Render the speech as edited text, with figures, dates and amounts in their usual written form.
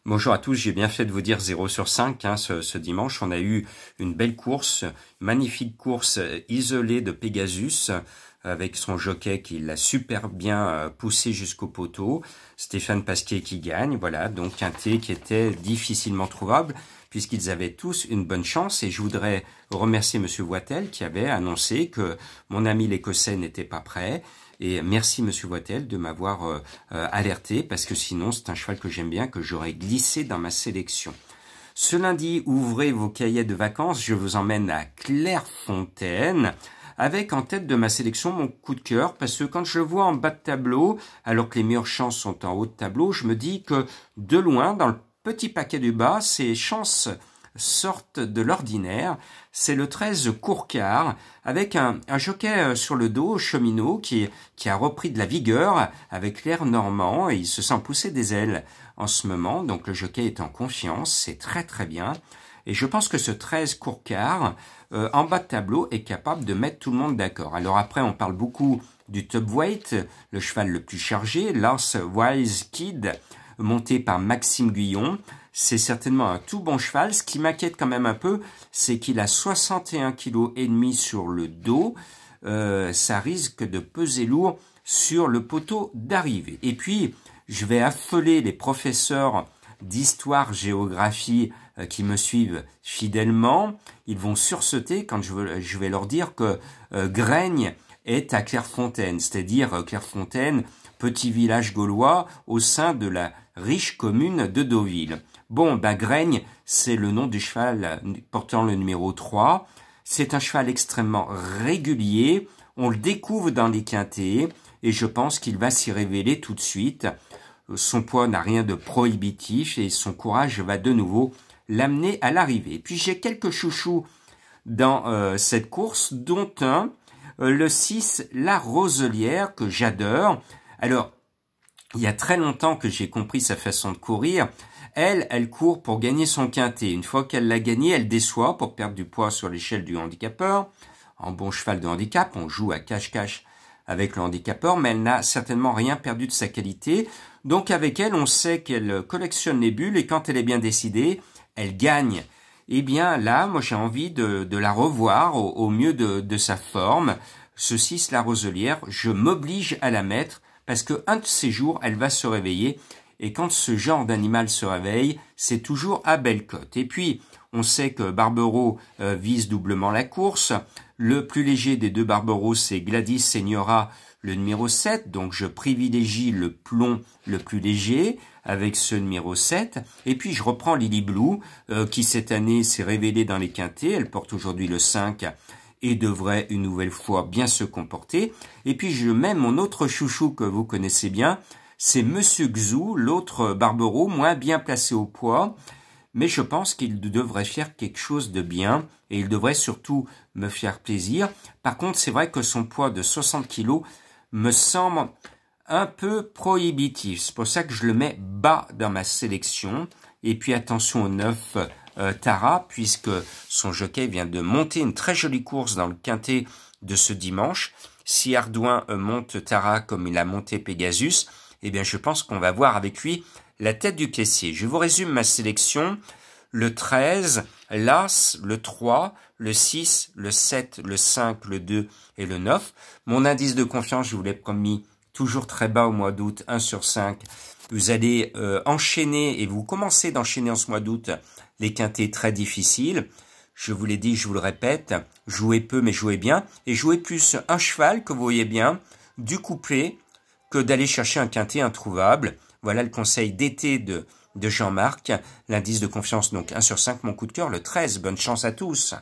Bonjour à tous, j'ai bien fait de vous dire 0 sur 5 ce dimanche. On a eu une belle course, magnifique course isolée de Pegasus avec son jockey qui l'a super bien poussé jusqu'au poteau. Stéphane Pasquier qui gagne, voilà, donc un thé qui était difficilement trouvable puisqu'ils avaient tous une bonne chance et je voudrais remercier Monsieur Voitel qui avait annoncé que mon ami l'Écossais n'était pas prêt. Et merci Monsieur Voitel de m'avoir alerté parce que sinon c'est un cheval que j'aime bien, que j'aurais glissé dans ma sélection. Ce lundi, ouvrez vos cahiers de vacances, je vous emmène à Clairefontaine avec en tête de ma sélection mon coup de cœur parce que quand je le vois en bas de tableau, alors que les meilleures chances sont en haut de tableau, je me dis que de loin, dans le petit paquet du bas, ces chances sortent de l'ordinaire. C'est le 13 Courcard avec un jockey sur le dos, Cheminot, qui a repris de la vigueur avec l'air normand et il se sent pousser des ailes en ce moment. Donc le jockey est en confiance, c'est très très bien. Et je pense que ce 13 Courcard, en bas de tableau, est capable de mettre tout le monde d'accord. Alors après, on parle beaucoup du top weight, le cheval le plus chargé, Lars Wise Kid, monté par Maxime Guyon. C'est certainement un tout bon cheval. Ce qui m'inquiète quand même un peu, c'est qu'il a 61,5 kg sur le dos. Ça risque de peser lourd sur le poteau d'arrivée. Et puis, je vais affoler les professeurs d'histoire-géographie qui me suivent fidèlement. Ils vont sursauter quand je vais leur dire que Graigne est à Clairefontaine, c'est-à-dire Clairefontaine, petit village gaulois au sein de la riche commune de Deauville. Bon, Graigne, c'est le nom du cheval portant le numéro 3. C'est un cheval extrêmement régulier. On le découvre dans les quintets et je pense qu'il va s'y révéler tout de suite. Son poids n'a rien de prohibitif et son courage va de nouveau l'amener à l'arrivée. Puis j'ai quelques chouchous dans cette course, dont un, le 6, La Roselière, que j'adore. Alors, il y a très longtemps que j'ai compris sa façon de courir. Elle court pour gagner son quintet. Une fois qu'elle l'a gagné, elle déçoit pour perdre du poids sur l'échelle du handicapeur. En bon cheval de handicap, on joue à cache-cache avec le handicapeur, mais elle n'a certainement rien perdu de sa qualité. Donc avec elle, on sait qu'elle collectionne les bulles et quand elle est bien décidée, elle gagne. Eh bien là, moi j'ai envie de la revoir au mieux de sa forme. Ce 6, La Roselière, je m'oblige à la mettre parce que un de ces jours, elle va se réveiller. Et quand ce genre d'animal se réveille, c'est toujours à belle cote. Et puis, on sait que Barbero vise doublement la course. Le plus léger des deux Barbero, c'est Gladys Señora, le numéro 7. Donc, je privilégie le plomb le plus léger avec ce numéro 7. Et puis, je reprends Lily Blue, qui cette année s'est révélée dans les quintets. Elle porte aujourd'hui le 5 et devrait une nouvelle fois bien se comporter. Et puis, je mets mon autre chouchou que vous connaissez bien, c'est Monsieur Xou, l'autre Barbero, moins bien placé au poids, mais je pense qu'il devrait faire quelque chose de bien, et il devrait surtout me faire plaisir. Par contre, c'est vrai que son poids de 60 kg me semble un peu prohibitif. C'est pour ça que je le mets bas dans ma sélection. Et puis attention au 9, Tara, puisque son jockey vient de monter une très jolie course dans le quintet de ce dimanche. Si Ardouin monte Tara comme il a monté Pegasus, eh bien, je pense qu'on va voir avec lui la tête du caissier. Je vous résume ma sélection. Le 13, l'As, le 3, le 6, le 7, le 5, le 2 et le 9. Mon indice de confiance, je vous l'ai promis, toujours très bas au mois d'août, 1 sur 5. Vous allez enchaîner, et vous commencez d'enchaîner en ce mois d'août, les quintets très difficiles. Je vous l'ai dit, je vous le répète, jouez peu mais jouez bien. Et jouez plus un cheval que vous voyez bien, du couplet, que d'aller chercher un quintet introuvable. Voilà le conseil d'été de Jean-Marc. L'indice de confiance, donc 1 sur 5, mon coup de cœur, le 13. Bonne chance à tous.